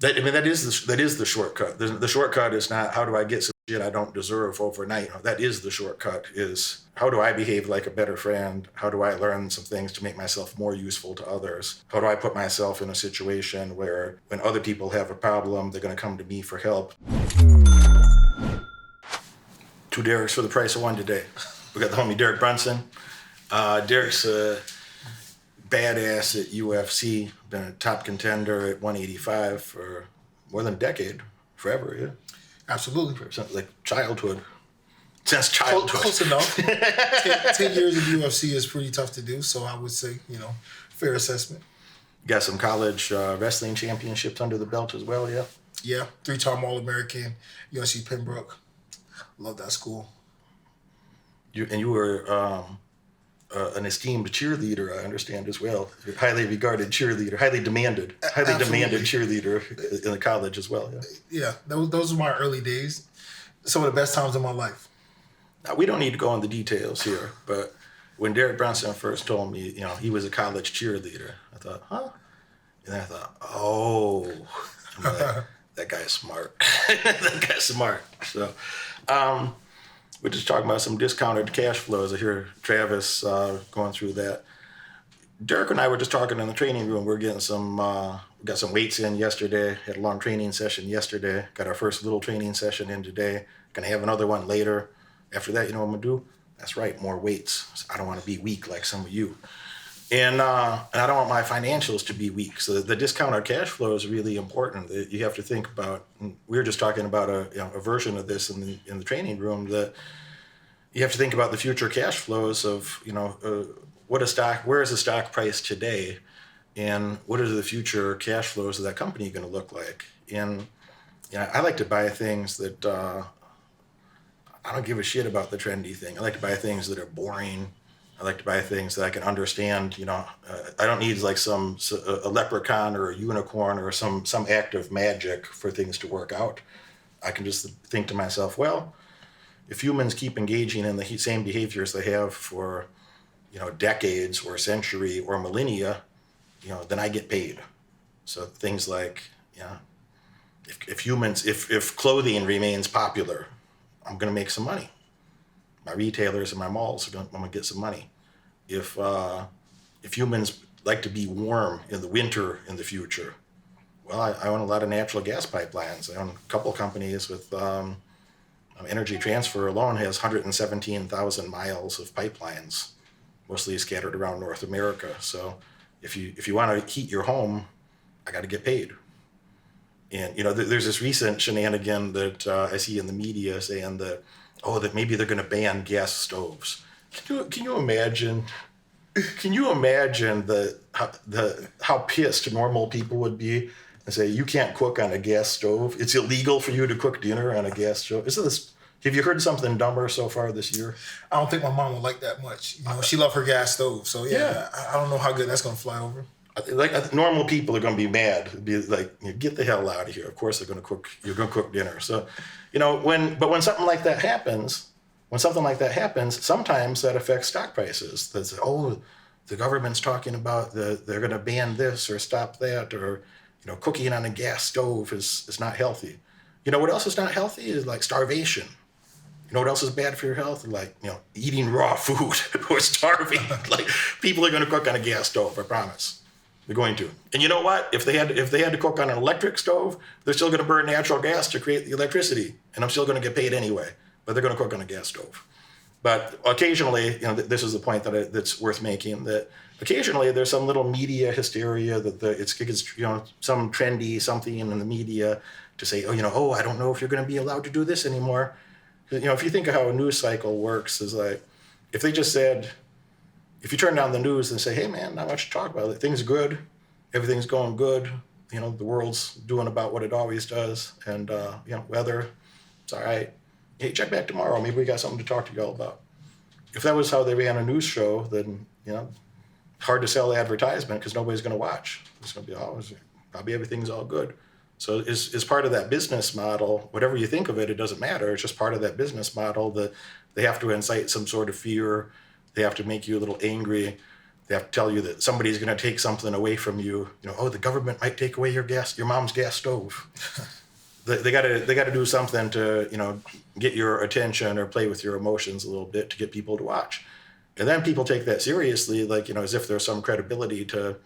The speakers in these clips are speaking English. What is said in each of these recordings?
That is the shortcut. The shortcut is not how do I get some shit I don't deserve overnight. That is the shortcut, is how do I behave like a better friend? How do I learn some things to make myself more useful to others? How do I put myself in a situation where when other people have a problem, they're going to come to me for help? 2 Derek's for the price of 1 today. We got the homie Derek Brunson. Derek's a badass at UFC, been a top contender at 185 for more than a decade, forever, yeah. Absolutely. Since like childhood. Since childhood. Close enough. 10 years of UFC is pretty tough to do, so I would say, fair assessment. Got some college wrestling championships under the belt as well, yeah? Yeah, 3-time All-American, UNC Pembroke. Love that school. You were an esteemed cheerleader, I understand, as well. Highly regarded cheerleader, highly demanded cheerleader in the college as well. Yeah, those were my early days. Some of the best times of my life. Now, we don't need to go into details here, but when Derek Brunson first told me, he was a college cheerleader, I thought, huh? And then I thought, oh, that guy's smart. That guy's smart. So, we're just talking about some discounted cash flows. I hear Travis going through that. Derek and I were just talking in the training room. We're getting we got some weights in yesterday. Had a long training session yesterday. Got our first little training session in today. Gonna have another one later. After that, you know what I'm gonna do? That's right, more weights. I don't want to be weak like some of you. And I don't want my financials to be weak. So the discounted cash flow is really important. You have to think about. We were just talking about a version of this in the training room, that you have to think about the future cash flows of where is the stock price today, and what are the future cash flows of that company going to look like? And I like to buy things that I don't give a shit about the trendy thing. I like to buy things that are boring. I like to buy things that I can understand. I don't need like a leprechaun or a unicorn or some act of magic for things to work out. I can just think to myself, well, if humans keep engaging in the same behaviors they have for, decades or century or millennia, then I get paid. So things like, if clothing remains popular, I'm going to make some money. My retailers and my malls, I'm going to get some money. If humans like to be warm in the winter in the future, well, I own a lot of natural gas pipelines. I own a couple companies with Energy Transfer alone has 117,000 miles of pipelines, mostly scattered around North America. So if you want to heat your home, I got to get paid. And there's this recent shenanigan that I see in the media saying that maybe they're going to ban gas stoves. Can you imagine? Can you imagine how pissed normal people would be and say you can't cook on a gas stove? It's illegal for you to cook dinner on a gas stove. Have you heard something dumber so far this year? I don't think my mom would like that much. She loved her gas stove, so yeah. I don't know how good that's going to fly over. Like normal people are going to be mad. It'd be like, get the hell out of here. Of course they're going to cook. You're going to cook dinner. So, when something like that happens, sometimes that affects stock prices. That's the government's talking about they're going to ban this or stop that, or cooking on a gas stove is not healthy. What else is not healthy is like starvation. You know what else is bad for your health? Like eating raw food or starving. Like people are going to cook on a gas stove. I promise. They're going to. And you know what? If they had to cook on an electric stove, they're still going to burn natural gas to create the electricity, and I'm still going to get paid anyway. But they're going to cook on a gas stove. But occasionally, this is the point that's worth making. That occasionally there's some little media hysteria that it's some trendy something in the media to say, I don't know if you're going to be allowed to do this anymore. If you think of how a news cycle works, is like if they just said. If you turn down the news and say, hey, man, not much to talk about. Things are good. Everything's going good. The world's doing about what it always does. And, weather, it's all right. Hey, check back tomorrow. Maybe we got something to talk to y'all about. If that was how they ran a news show, then, hard to sell advertisement because nobody's going to watch. It's going to be, probably everything's all good. So as part of that business model, whatever you think of it, it doesn't matter. It's just part of that business model that they have to incite some sort of fear. They have to make you a little angry. They have to tell you that somebody's going to take something away from you. Oh, the government might take away your mom's gas stove. They got to do something to, get your attention or play with your emotions a little bit to get people to watch. And then people take that seriously, like, as if there's some credibility to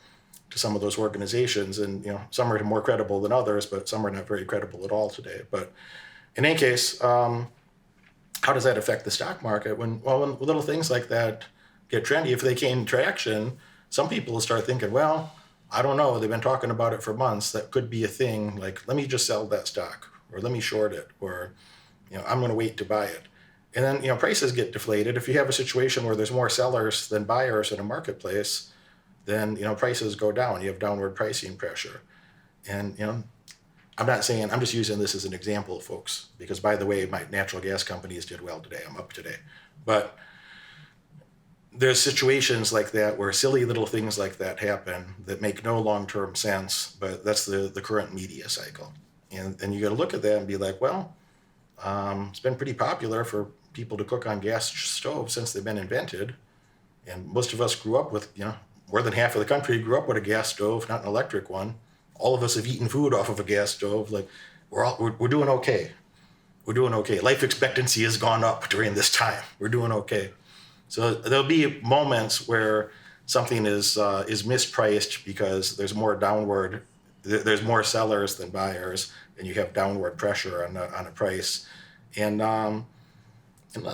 some of those organizations. And, some are more credible than others, but some are not very credible at all today. But in any case, how does that affect the stock market? When little things like that get trendy, if they gain traction, some people will start thinking, well, I don't know, they've been talking about it for months. That could be a thing. Like, let me just sell that stock, or let me short it, or, I'm going to wait to buy it. And then, prices get deflated. If you have a situation where there's more sellers than buyers in a marketplace, then, prices go down. You have downward pricing pressure. And, I'm not saying, I'm just using this as an example, folks, because by the way, my natural gas companies did well today. I'm up today. But there's situations like that where silly little things like that happen that make no long-term sense, but that's the current media cycle. And you got to look at that and be like, well, it's been pretty popular for people to cook on gas stoves since they've been invented. And most of us grew up with, more than half of the country grew up with a gas stove, not an electric one. All of us have eaten food off of a gas stove. Like, we're doing okay. We're doing okay. Life expectancy has gone up during this time. We're doing okay. So there'll be moments where something is mispriced because there's there's more sellers than buyers, and you have downward pressure on a price. And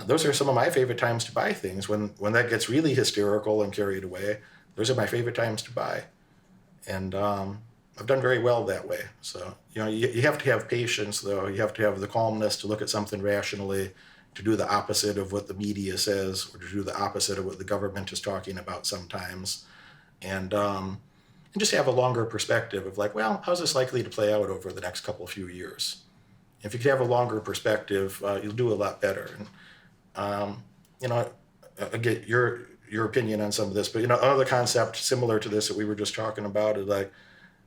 those are some of my favorite times to buy things. When that gets really hysterical and carried away, those are my favorite times to buy. And I've done very well that way. So, you have to have patience, though. You have to have the calmness to look at something rationally, to do the opposite of what the media says, or to do the opposite of what the government is talking about sometimes. And just have a longer perspective of like, well, how's this likely to play out over the next few years? If you could have a longer perspective, you'll do a lot better. And, I get your opinion on some of this, but, another concept similar to this that we were just talking about is like,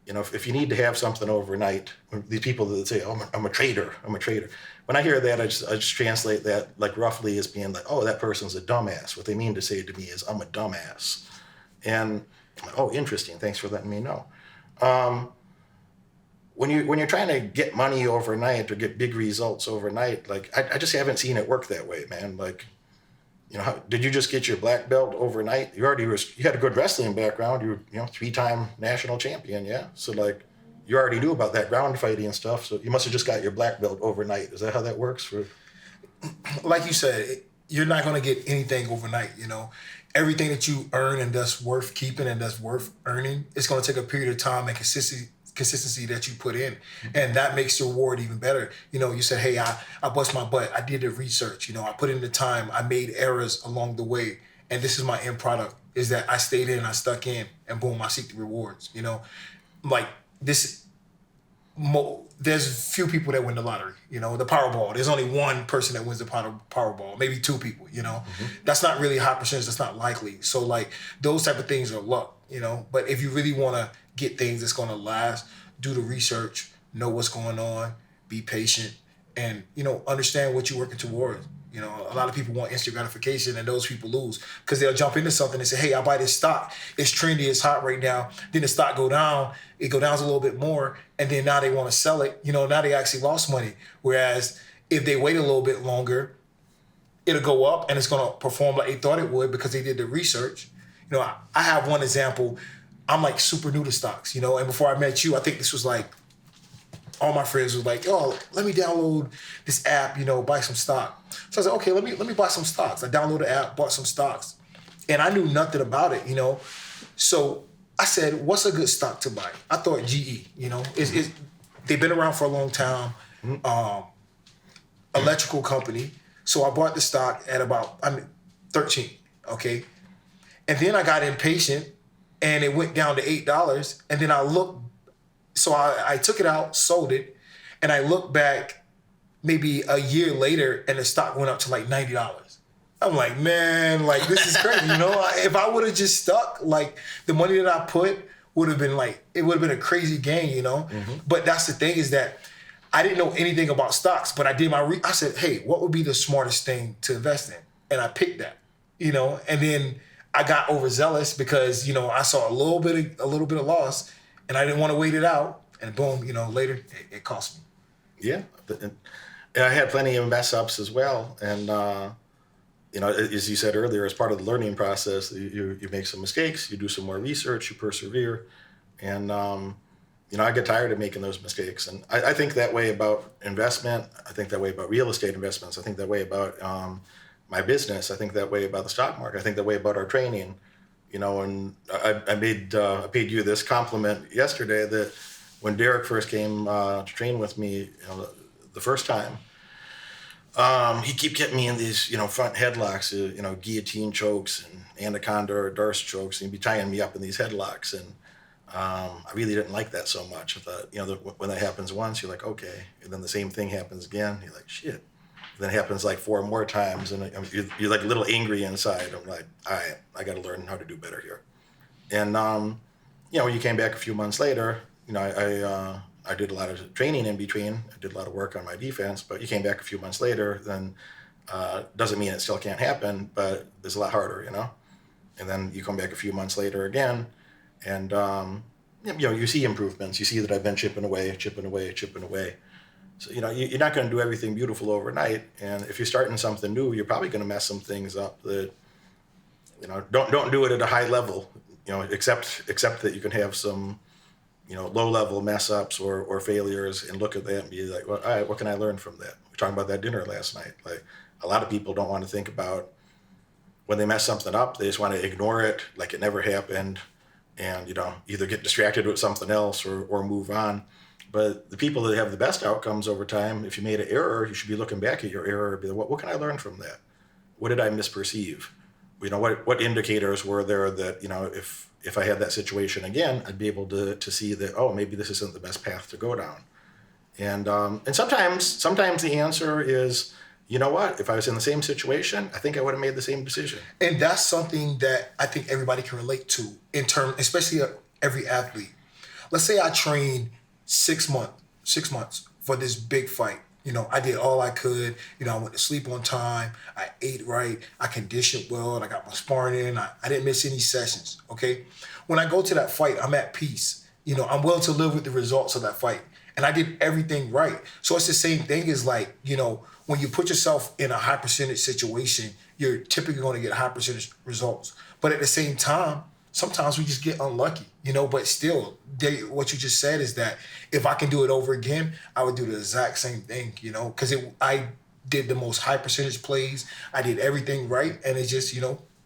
if you need to have something overnight, these people that say, oh, I'm a trader. When I hear that, I just translate that like roughly as being like, oh, that person's a dumbass. What they mean to say to me is, I'm a dumbass. And, oh, interesting. Thanks for letting me know. When you're trying to get money overnight or get big results overnight, like I just haven't seen it work that way, man. Like, did you just get your black belt overnight? You had a good wrestling background. You were, 3-time national champion, yeah. So like, you already knew about that ground fighting and stuff. So you must have just got your black belt overnight. Is that how that works? Like you said, you're not going to get anything overnight. Everything that you earn and that's worth keeping and that's worth earning, it's going to take a period of time and consistency that you put in, and that makes the reward even better. You said, hey, I bust my butt. I did the research. I put in the time. I made errors along the way, and this is my end product. Is that I stayed in, I stuck in, and boom, I seek the rewards. Like this. There's few people that win the lottery. The Powerball. There's only one person that wins the Powerball. Maybe 2 people. That's not really a high percentage. That's not likely. So like those type of things are luck. But if you really want to get things that's going to last, do the research, know what's going on, be patient, and, understand what you're working towards. A lot of people want instant gratification, and those people lose because they'll jump into something and say, hey, I buy this stock. It's trendy. It's hot right now. Then the stock go down. It go down a little bit more. And then now they want to sell it. Now they actually lost money. Whereas if they wait a little bit longer, it'll go up and it's going to perform like they thought it would because they did the research. I have one example. I'm like super new to stocks, and before I met you, I think this was like, all my friends were like, oh, let me download this app, buy some stock. So I was like, okay, let me buy some stocks. I downloaded the app, bought some stocks. And I knew nothing about it, So I said, what's a good stock to buy? I thought GE, they've been around for a long time, electrical company. So I bought the stock at about 13, okay? And then I got impatient and it went down to $8. And then I looked, so I took it out, sold it, and I looked back maybe a year later and the stock went up to like $90. I'm like, man, like this is crazy, If I would have just stuck, like the money that I put would have been like, it would have been a crazy gain, But that's the thing is that I didn't know anything about stocks, but I did I said, hey, what would be the smartest thing to invest in? And I picked that, And then I got overzealous because, I saw a little bit of loss and I didn't want to wait it out. And boom, later it cost me. Yeah. And I had plenty of mess ups as well. And, as you said earlier, as part of the learning process, you make some mistakes, you do some more research, you persevere. And, I get tired of making those mistakes. And I think that way about investment. I think that way about real estate investments. I think that way about my business. I think that way about the stock market. I think that way about our training. And I paid you this compliment yesterday that when Derek first came to train with me, the first time, he kept getting me in these, front headlocks, guillotine chokes and anaconda or Darce chokes, and he'd be tying me up in these headlocks. And I really didn't like that so much. I thought, when that happens once, you're like, okay. And then the same thing happens again. You're like, shit. And then it happens like 4 more times, and you're like a little angry inside. I'm like, all right, I got to learn how to do better here. And, when you came back a few months later, I did a lot of training in between. I did a lot of work on my defense, but you came back a few months later, then doesn't mean it still can't happen, but it's a lot harder, And then you come back a few months later again, and, you see improvements. You see that I've been chipping away. So, you're not going to do everything beautiful overnight. And if you're starting something new, you're probably going to mess some things up that, don't do it at a high level, except that you can have some, low level mess ups or failures, and look at that and be like, well, all right, what can I learn from that? We were talking about that dinner last night. Like, a lot of people don't want to think about when they mess something up. They just want to ignore it like it never happened, and, either get distracted with something else or move on. But the people that have the best outcomes over time, if you made an error, you should be looking back at your error and be like, what can I learn from that? What did I misperceive? What indicators were there that, if I had that situation again, I'd be able to see that, oh, maybe this isn't the best path to go down. And sometimes the answer is, if I was in the same situation, I think I would have made the same decision. And that's something that I think everybody can relate to especially every athlete. Let's say I trained 6 months for this big fight. I did all I could. I went to sleep on time. I ate right. I conditioned well. I got my sparring in. I didn't miss any sessions, okay? When I go to that fight, I'm at peace. I'm willing to live with the results of that fight. And I did everything right. So it's the same thing as like, when you put yourself in a high percentage situation, you're typically going to get high percentage results. But at the same time, sometimes we just get unlucky, but still, what you just said is that if I can do it over again, I would do the exact same thing, because I did the most high percentage plays. I did everything right. And it just,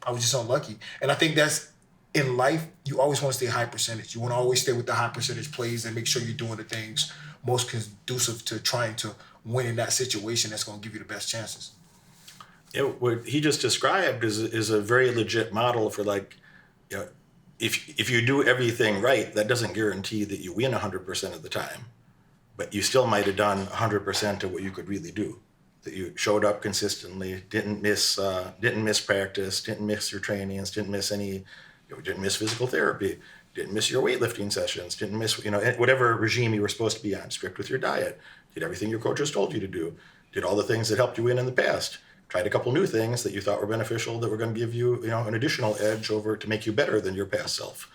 I was just unlucky. And I think that's in life, you always want to stay high percentage. You want to always stay with the high percentage plays and make sure you're doing the things most conducive to trying to win in that situation that's going to give you the best chances. Yeah, what he just described is a very legit model for, like, if you do everything right, that doesn't guarantee that you win 100% of the time, but you still might have done 100% of what you could really do. That you showed up consistently, didn't miss practice, didn't miss your trainings, didn't miss physical therapy, didn't miss your weightlifting sessions, didn't miss whatever regime you were supposed to be on, strict with your diet, did everything your coaches told you to do, did all the things that helped you win in the past. Tried a couple new things that you thought were beneficial that were going to give you, an additional edge over to make you better than your past self.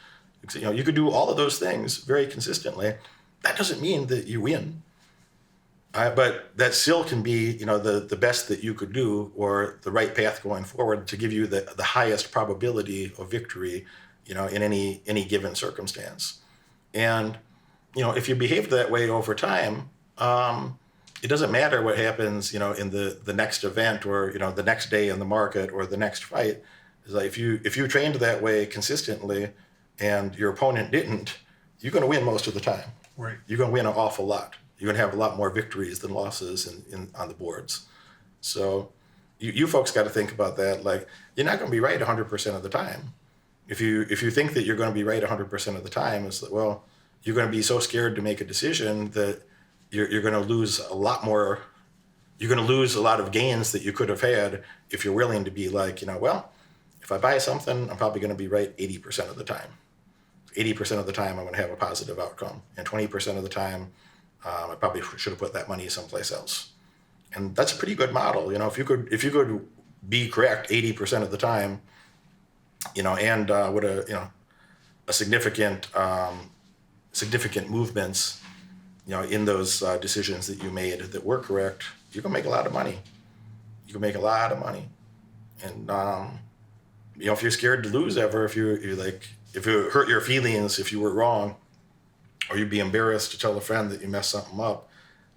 You could do all of those things very consistently. That doesn't mean that you win. But that still can be, the best that you could do, or the right path going forward to give you the highest probability of victory, in any given circumstance. And, if you behave that way over time, it doesn't matter what happens, in the next event, or, the next day in the market, or the next fight. It's like if you trained that way consistently and your opponent didn't, you're going to win most of the time. Right. You're going to win an awful lot. You're going to have a lot more victories than losses on the boards. So you folks got to think about that. Like, you're not going to be right 100% of the time. If you think that you're going to be right 100% of the time, it's like, well, you're going to be so scared to make a decision that you're going to lose a lot more. You're going to lose a lot of gains that you could have had if you're willing to be like, well, if I buy something, I'm probably going to be right 80% of the time. 80% of the time, I'm going to have a positive outcome, and 20% of the time, I probably should have put that money someplace else. And that's a pretty good model. If you could be correct 80% of the time, and with a significant movements, in those decisions that you made that were correct, you can make a lot of money. You can make a lot of money. And, if you're scared to lose ever, if if it hurt your feelings, if you were wrong, or you'd be embarrassed to tell a friend that you messed something up,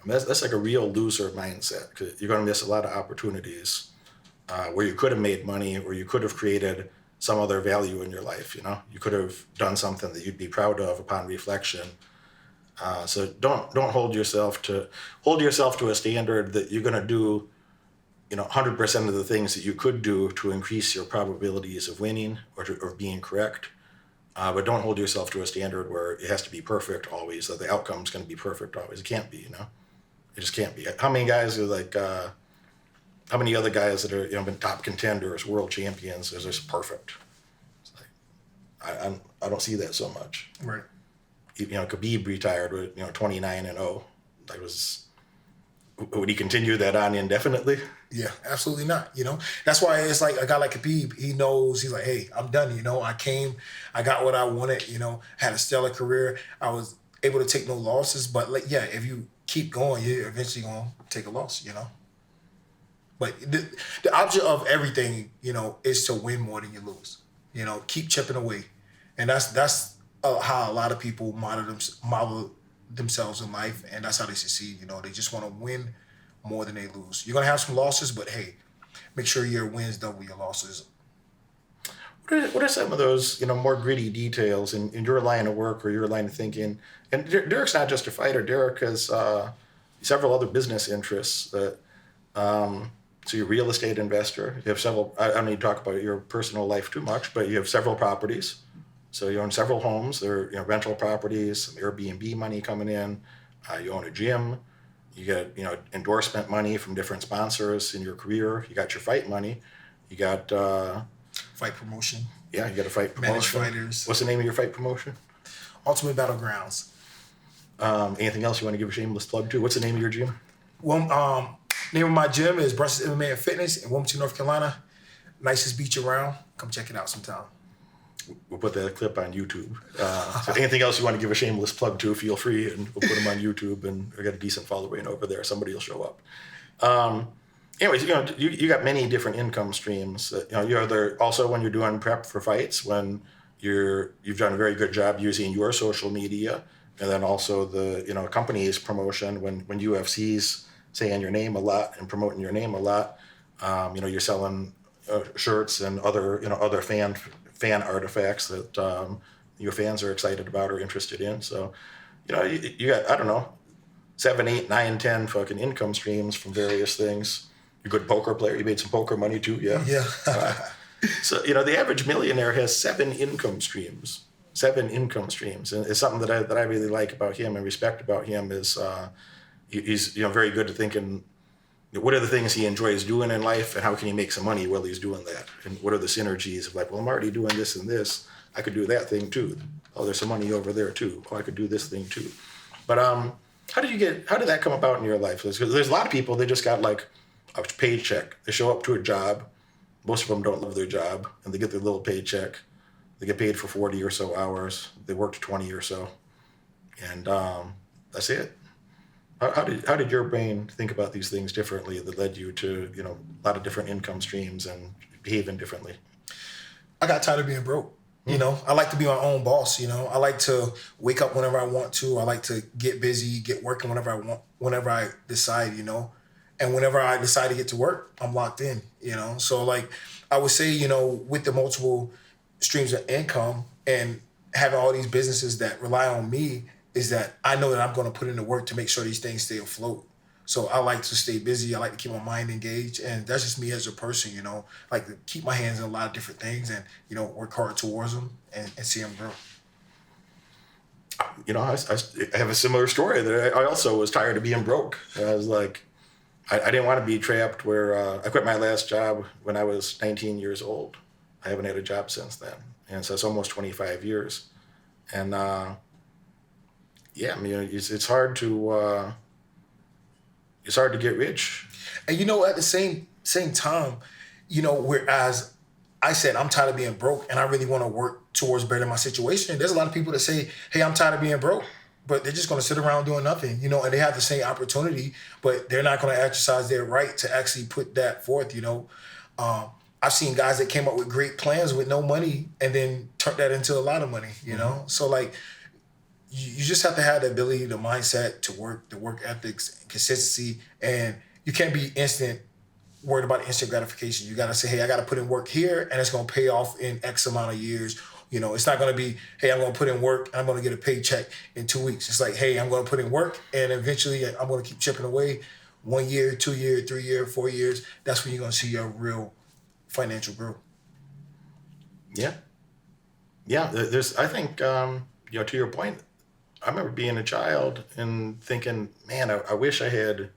I mean, that's like a real loser mindset. 'Cause you're going to miss a lot of opportunities where you could have made money, or you could have created some other value in your life. You could have done something that you'd be proud of upon reflection. So don't hold yourself to a standard that you're going to do 100% of the things that you could do to increase your probabilities of winning or being correct. But don't hold yourself to a standard where it has to be perfect always, that the outcome's going to be perfect always. It can't be, It just can't be. How many guys are how many other guys that are, been top contenders, world champions, is just perfect? It's like, I don't see that so much. Right. Khabib retired with, 29-0. Would he continue that on indefinitely? Yeah, absolutely not. That's why it's like a guy like Khabib, he knows, he's like, hey, I'm done. I got what I wanted, had a stellar career. I was able to take no losses, but if you keep going, you're eventually going to take a loss, But the object of everything, is to win more than you lose. Keep chipping away. And that's how a lot of people model themselves in life, and that's how they succeed. They just want to win more than they lose. You're going to have some losses, but hey, make sure your wins double your losses. What are some of those, more gritty details in your line of work or your line of thinking? And Derek's not just a fighter. Derek has several other business interests. So you're a real estate investor. You have several. I don't need to talk about your personal life too much, but you have several properties. So you own several homes. They're rental properties, some Airbnb money coming in. You own a gym. You get endorsement money from different sponsors in your career. You got your fight money. You got fight promotion. Yeah, you got a fight promotion. Managed fighters. What's the name of your fight promotion? Ultimate Battlegrounds. Anything else you want to give a shameless plug to? What's the name of your gym? Well, name of my gym is Brunson MMA Fitness in Wilmington, North Carolina. Nicest beach around. Come check it out sometime. We'll put that clip on YouTube. So anything else you want to give a shameless plug to, feel free, and we'll put them on YouTube, and I got a decent following over there. Somebody will show up. Anyways, you got many different income streams. You're there also when you're doing prep for fights, when you've done a very good job using your social media, and then also the company's promotion when UFC's saying your name a lot and promoting your name a lot. You're selling shirts and other fan artifacts that your fans are excited about or interested in. So, you got, I don't know, 7, 8, 9, 10 fucking income streams from various things. You're a good poker player. You made some poker money too, yeah? Yeah. So, the average millionaire has 7 income streams. 7 income streams. And it's something that I really like about him and respect about him is he's very good at thinking, what are the things he enjoys doing in life, and how can he make some money while he's doing that? And what are the synergies of I'm already doing this and this. I could do that thing too. Oh, there's some money over there too. Oh, I could do this thing too. But how did that come about in your life? Because there's a lot of people, they just got a paycheck. They show up to a job. Most of them don't love their job, and they get their little paycheck. They get paid for 40 or so hours. They worked 20 or so, and that's it. How did your brain think about these things differently that led you to a lot of different income streams and behaving differently? I got tired of being broke. I like to be my own boss. I like to wake up whenever I want to. I like to get busy, get working whenever I want, whenever I decide. And whenever I decide to get to work, I'm locked in. So I would say with the multiple streams of income and having all these businesses that rely on me, is that I know that I'm going to put in the work to make sure these things stay afloat. So I like to stay busy. I like to keep my mind engaged. And that's just me as a person, like to keep my hands in a lot of different things and, work hard towards them and see them grow. I have a similar story that I also was tired of being broke. I was like, I didn't want to be trapped where I quit my last job when I was 19 years old. I haven't had a job since then. And so it's almost 25 years. And, it's hard to get rich. And at the same time, whereas I said, I'm tired of being broke and I really want to work towards bettering my situation. There's a lot of people that say, hey, I'm tired of being broke, but they're just going to sit around doing nothing, and they have the same opportunity, but they're not going to exercise their right to actually put that forth, I've seen guys that came up with great plans with no money and then turned that into a lot of money, So like, you just have to have the ability, the mindset to work, the work ethics, consistency, and you can't be worried about instant gratification. You got to say, hey, I got to put in work here and it's going to pay off in X amount of years. It's not going to be, hey, I'm going to put in work and I'm going to get a paycheck in 2 weeks. It's like, hey, I'm going to put in work and eventually I'm going to keep chipping away 1 year, 2 year, 3 year, 4 years. That's when you're going to see your real financial growth. Yeah. Yeah. I think, to your point, I remember being a child and thinking, man, I wish I had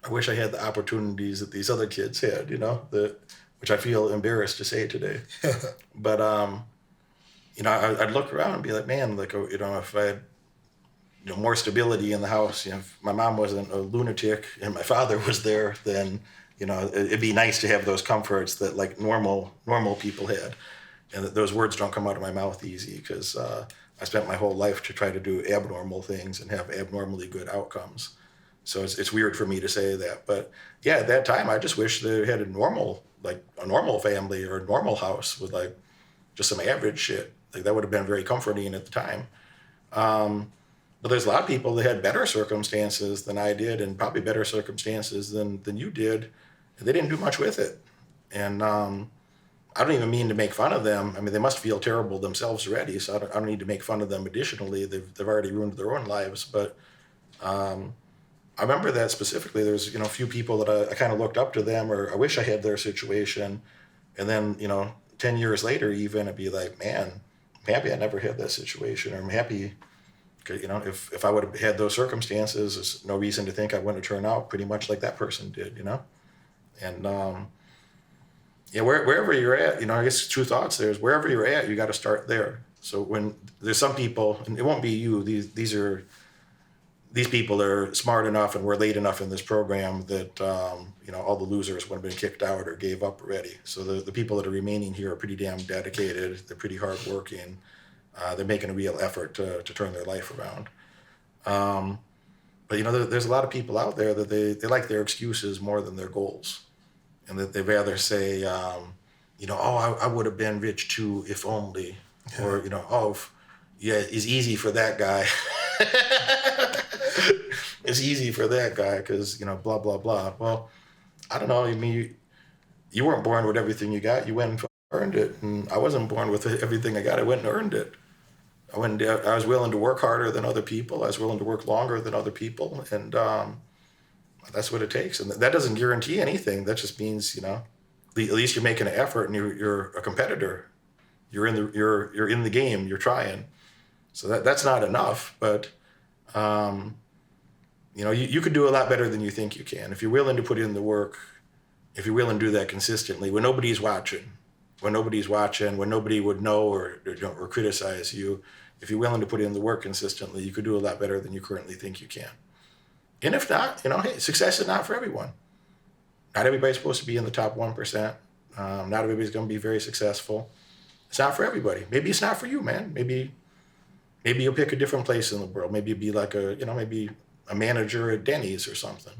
the opportunities that these other kids had, which I feel embarrassed to say today. But, I'd look around and be like, man, like, if I had, more stability in the house, if my mom wasn't a lunatic and my father was there, then, it'd be nice to have those comforts that like normal people had. And that those words don't come out of my mouth easy because I spent my whole life to try to do abnormal things and have abnormally good outcomes. So it's weird for me to say that. But yeah, at that time, I just wish they had a normal family or a normal house with like just some average shit. Like that would have been very comforting at the time. But there's a lot of people that had better circumstances than I did and probably better circumstances than you did. And they didn't do much with it. And I don't even mean to make fun of them. I mean, they must feel terrible themselves already, so I don't need to make fun of them additionally. They've already ruined their own lives. But I remember that specifically. There's, a few people that I kind of looked up to them, or I wish I had their situation. And then, 10 years later even, I'd be like, man, I'm happy I never had that situation. Or I'm happy, if I would have had those circumstances, there's no reason to think I wouldn't have turned out pretty much like that person did, And, yeah, wherever you're at, I guess two thoughts there is wherever you're at, you got to start there. So when there's some people, and it won't be you, these people are smart enough and were late enough in this program that, all the losers would have been kicked out or gave up already. So the people that are remaining here are pretty damn dedicated. They're pretty hardworking. They're making a real effort to turn their life around. But, there's a lot of people out there that they like their excuses more than their goals. And that they'd rather say, I would have been rich too if only. Yeah. Or, it's easy for that guy. It's easy for that guy because, blah, blah, blah. Well, I don't know. I mean, you weren't born with everything you got. You went and earned it. And I wasn't born with everything I got. I went and earned it. I was willing to work harder than other people. I was willing to work longer than other people. And, that's what it takes, and that doesn't guarantee anything. That just means, at least you're making an effort, and you're a competitor. You're in the game. You're trying. So that's not enough, but you could do a lot better than you think you can if you're willing to put in the work. If you're willing to do that consistently, when nobody's watching, when nobody would know or criticize you, if you're willing to put in the work consistently, you could do a lot better than you currently think you can. And if not, hey, success is not for everyone. Not everybody's supposed to be in the top 1%. Not everybody's going to be very successful. It's not for everybody. Maybe it's not for you, man. Maybe you'll pick a different place in the world. Maybe you'll be like maybe a manager at Denny's or something.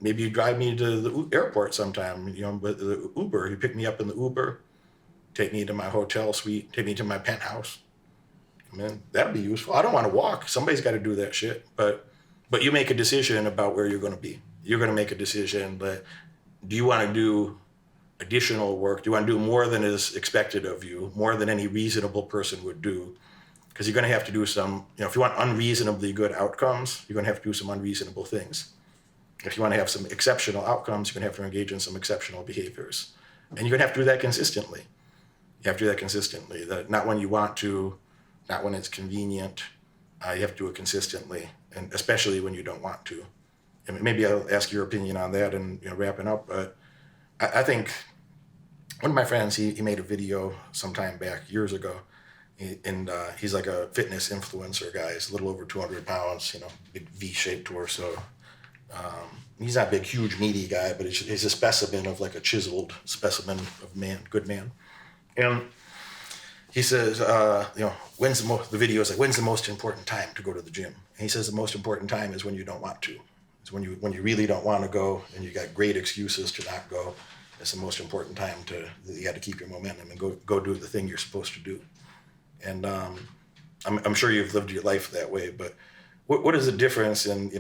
Maybe you drive me to the airport sometime, with the Uber. You pick me up in the Uber, take me to my hotel suite, take me to my penthouse. Man, that'd be useful. I don't want to walk. Somebody's got to do that shit, but you make a decision about where you're going to be. You're going to make a decision that, do you want to do additional work? Do you want to do more than is expected of you, more than any reasonable person would do? Because you're going to have to do some, if you want unreasonably good outcomes, you're going to have to do some unreasonable things. If you want to have some exceptional outcomes, you're going to have to engage in some exceptional behaviors. And you're going to have to do that consistently. You have to do that consistently. Not when you want to, not when it's convenient. You have to do it consistently, and especially when you don't want to. And maybe I'll ask your opinion on that and wrapping up. But I think one of my friends, he made a video some time back, years ago, and he's like a fitness influencer guy. He's a little over 200 pounds, big V-shaped torso. He's not a big, huge, meaty guy, but he's a specimen of like a chiseled specimen of man, good man. And he says, the video is like, when's the most important time to go to the gym? And he says the most important time is when you don't want to. It's when you really don't want to go and you got great excuses to not go. It's the most important time you got to keep your momentum and go do the thing you're supposed to do. And I'm sure you've lived your life that way, but what is the difference in,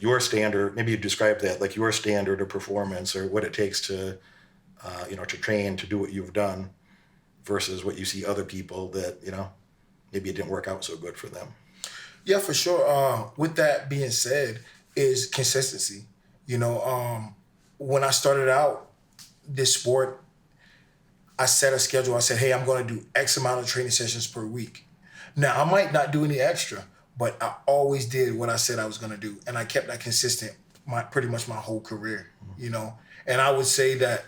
your standard, maybe you describe that, like your standard of performance or what it takes to train, to do what you've done versus what you see other people that, maybe it didn't work out so good for them? Yeah, for sure. With that being said, is consistency. When I started out this sport, I set a schedule. I said, hey, I'm going to do X amount of training sessions per week. Now, I might not do any extra, but I always did what I said I was going to do. And I kept that consistent pretty much my whole career, And I would say that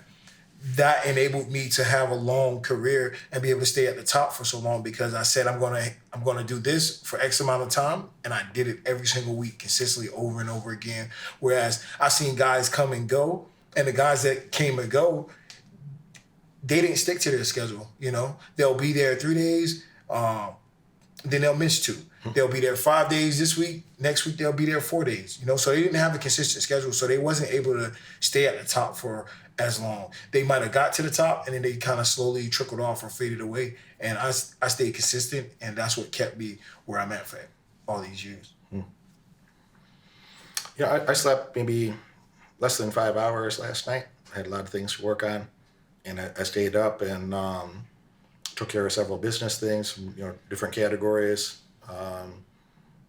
enabled me to have a long career and be able to stay at the top for so long because I said I'm gonna do this for X amount of time, and I did it every single week consistently over and over again. Whereas I've seen guys come and go, and the guys that came and go, they didn't stick to their schedule. They'll be there 3 days, then they'll miss 2. They'll be there 5 days this week. Next week they'll be there 4 days. So they didn't have a consistent schedule, so they wasn't able to stay at the top for as long. They might have got to the top and then they kind of slowly trickled off or faded away. And I stayed consistent, and that's what kept me where I'm at for all these years. Yeah, I slept maybe less than 5 hours last night. I had a lot of things to work on, and I stayed up and took care of several business things, different categories.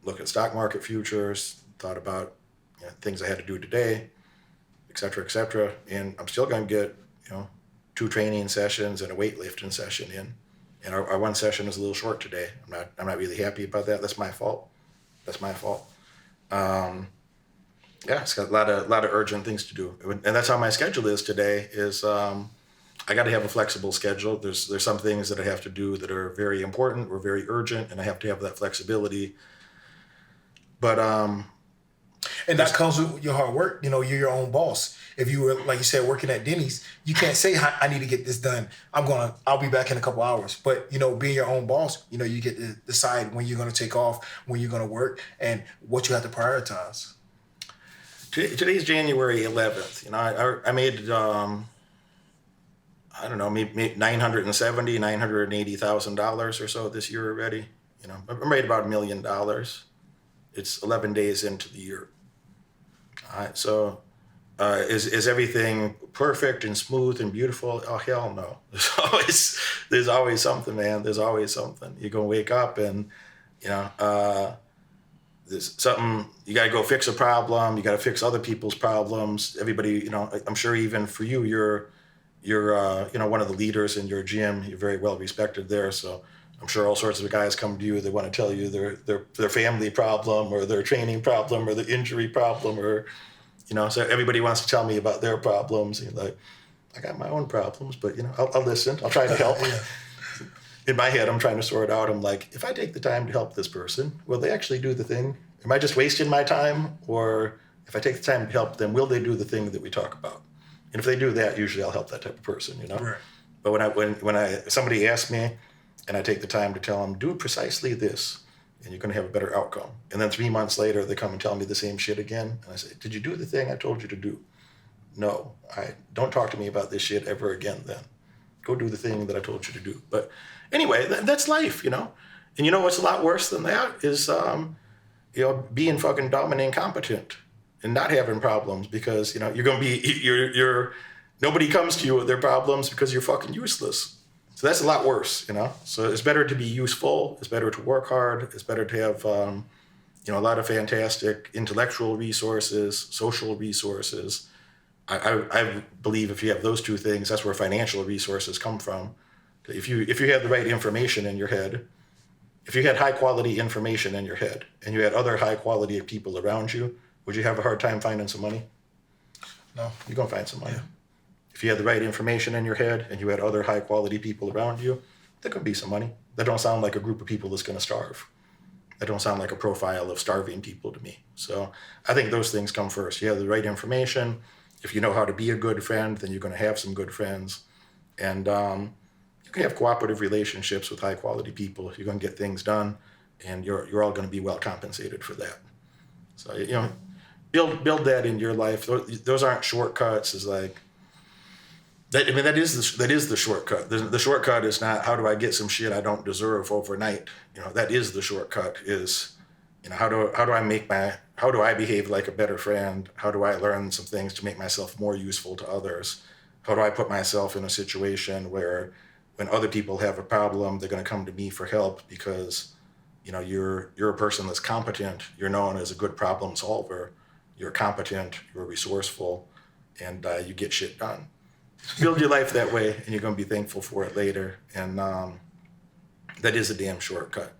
Look at stock market futures, thought about things I had to do today, et cetera, and I'm still going to get 2 training sessions and a weightlifting session in. And our one session is a little short today. I'm not really happy about that. That's my fault. It's got a lot of urgent things to do, and that's how my schedule is today. Is I got to have a flexible schedule. There's some things that I have to do that are very important or very urgent, and I have to have that flexibility. But and that comes with your hard work. You're your own boss. If you were, like you said, working at Denny's, you can't say, I need to get this done. I'll be back in a couple hours. But, being your own boss, you get to decide when you're going to take off, when you're going to work, and what you have to prioritize. Today's January 11th. I made, I don't know, maybe $970,000, $980,000 or so this year already. I made about $1 million. It's 11 days into the year. All right, so is everything perfect and smooth and beautiful? Oh, hell no. There's always something, man. There's always something. You're going to wake up and, there's something, you got to go fix a problem. You got to fix other people's problems. Everybody, I'm sure even for you, you're one of the leaders in your gym. You're very well respected there. So I'm sure all sorts of guys come to you. They want to tell you their family problem or their training problem or the injury problem or, so everybody wants to tell me about their problems. And you're like, I got my own problems, but I'll listen. I'll try to help. In my head, I'm trying to sort out. I'm like, if I take the time to help this person, will they actually do the thing? Am I just wasting my time? Or if I take the time to help them, will they do the thing that we talk about? And if they do that, usually I'll help that type of person, Right. But when somebody asks me and I take the time to tell them, do precisely this, and you're going to have a better outcome. And then 3 months later, they come and tell me the same shit again. And I say, did you do the thing I told you to do? No, don't talk to me about this shit ever again then. Go do the thing that I told you to do. But anyway, that's life, And what's a lot worse than that is, being fucking dumb and incompetent and not having problems because, you're going to be, nobody comes to you with their problems because you're fucking useless. So that's a lot worse, So it's better to be useful. It's better to work hard. It's better to have, a lot of fantastic intellectual resources, social resources. I believe if you have those 2 things, that's where financial resources come from. If you had the right information in your head, if you had high quality information in your head and you had other high quality people around you, would you have a hard time finding some money? No. You're going to find some money. Yeah. If you had the right information in your head and you had other high quality people around you, there could be some money. That don't sound like a group of people that's going to starve. That don't sound like a profile of starving people to me. So I think those things come first. You have the right information. If you know how to be a good friend, then you're going to have some good friends. And you can have cooperative relationships with high quality people. You're going to get things done, and you're all going to be well compensated for that. So, you know, build that in your life. Those aren't shortcuts. It's like, that, I mean, that is the shortcut. The shortcut is not, how do I get some shit I don't deserve overnight? You know, that is the shortcut. Is, you know, how do I behave like a better friend? How do I learn some things to make myself more useful to others? How do I put myself in a situation where when other people have a problem, they're going to come to me for help because, you know, you're a person that's competent. You're known as a good problem solver. You're competent. You're resourceful, and you get shit done. Build your life that way, and you're going to be thankful for it later. And that is a damn shortcut.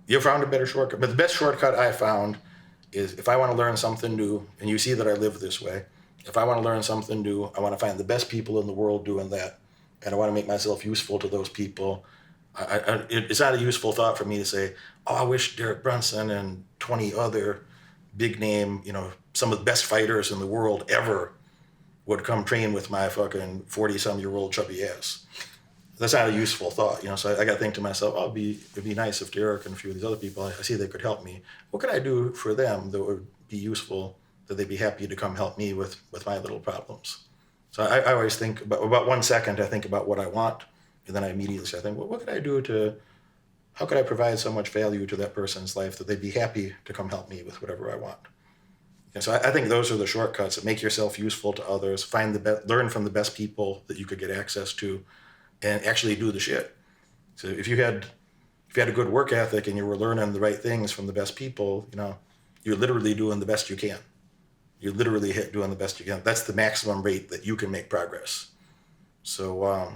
You found a better shortcut, but the best shortcut I found is, if I want to learn something new, and you see that I live this way, if I want to learn something new, I want to find the best people in the world doing that, and I want to make myself useful to those people. It's not a useful thought for me to say, oh, I wish Derek Brunson and 20 other big name, you know, some of the best fighters in the world ever would come train with my fucking 40-some-year-old chubby ass. That's not a useful thought, you know. So I got to think to myself, oh, it'd be nice if Derek and a few of these other people, I see they could help me. What could I do for them that would be useful, that they'd be happy to come help me with my little problems? So I always think about 1 second, I think about what I want, and then I immediately say, well, what could I do how could I provide so much value to that person's life that they'd be happy to come help me with whatever I want? And so I think those are the shortcuts that make yourself useful to others, learn from the best people that you could get access to, and actually do the shit. So if you had a good work ethic and you were learning the right things from the best people, you know, you're literally doing the best you can. You're literally doing the best you can. That's the maximum rate that you can make progress. So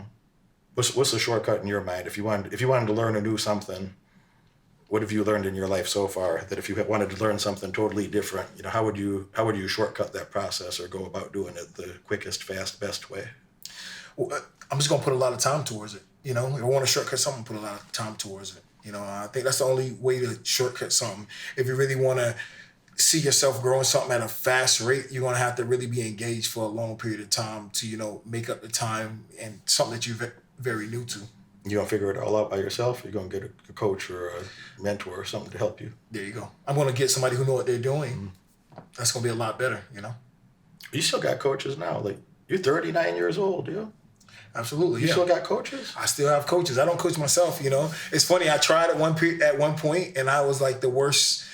what's the shortcut in your mind? If you wanted to learn a new something, what have you learned in your life so far that if you wanted to learn something totally different, you know, how would you shortcut that process or go about doing it the quickest, fast, best way? Well, I'm just going to put a lot of time towards it. You know, if I want to shortcut something, put a lot of time towards it. You know, I think that's the only way to shortcut something. If you really want to see yourself growing something at a fast rate, you're going to have to really be engaged for a long period of time to, you know, make up the time and something that you're very new to. You gonna figure it all out by yourself? Or you gonna get a coach or a mentor or something to help you? There you go. I'm gonna get somebody who know what they're doing. Mm-hmm. That's gonna be a lot better, you know. You still got coaches now. Like, you're 39 years old, dude. Absolutely. You still got coaches? I still have coaches. I don't coach myself, you know. It's funny. I tried at one point, and I was like the worst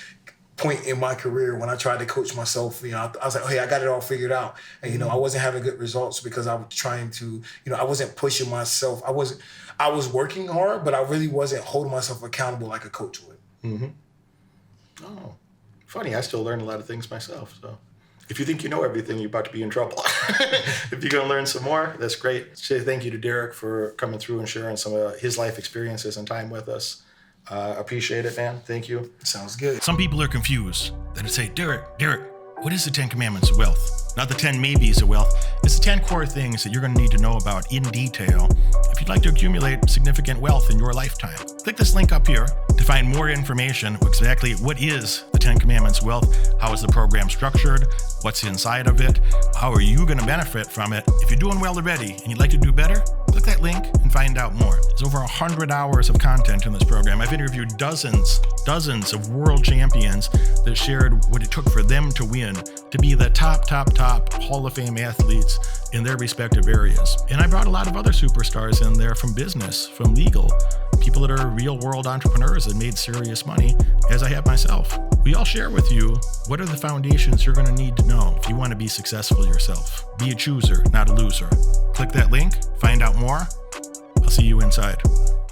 point in my career when I tried to coach myself. You know, I was like, hey, I got it all figured out. And, you know, I wasn't having good results because I was trying to, you know, I wasn't pushing myself. I was working hard, but I really wasn't holding myself accountable like a coach would. Mm-hmm. Oh, funny. I still learn a lot of things myself. So if you think you know everything, you're about to be in trouble. If you're going to learn some more, that's great. Say thank you to Derek for coming through and sharing some of his life experiences and time with us. Appreciate it, man. Thank you. Sounds good. Some people are confused. They say, Derek, what is the 10 Commandments of wealth? Not the 10 maybes of wealth. It's the 10 core things that you're going to need to know about in detail if you'd like to accumulate significant wealth in your lifetime. Click this link up here to find more information. Exactly what is the 10 Commandments of wealth? How is the program structured? What's inside of it? How are you going to benefit from it? If you're doing well already and you'd like to do better, click that link and find out more. There's over 100 hours of content in this program. I've interviewed dozens of world champions that shared what it took for them to win, to be the top Hall of Fame athletes in their respective areas. And I brought a lot of other superstars in there from business, from legal, people that are real world entrepreneurs that made serious money, as I have myself. We all share with you what are the foundations you're going to need to know if you want to be successful yourself. Be a chooser, not a loser. Click that link, find out more. I'll see you inside.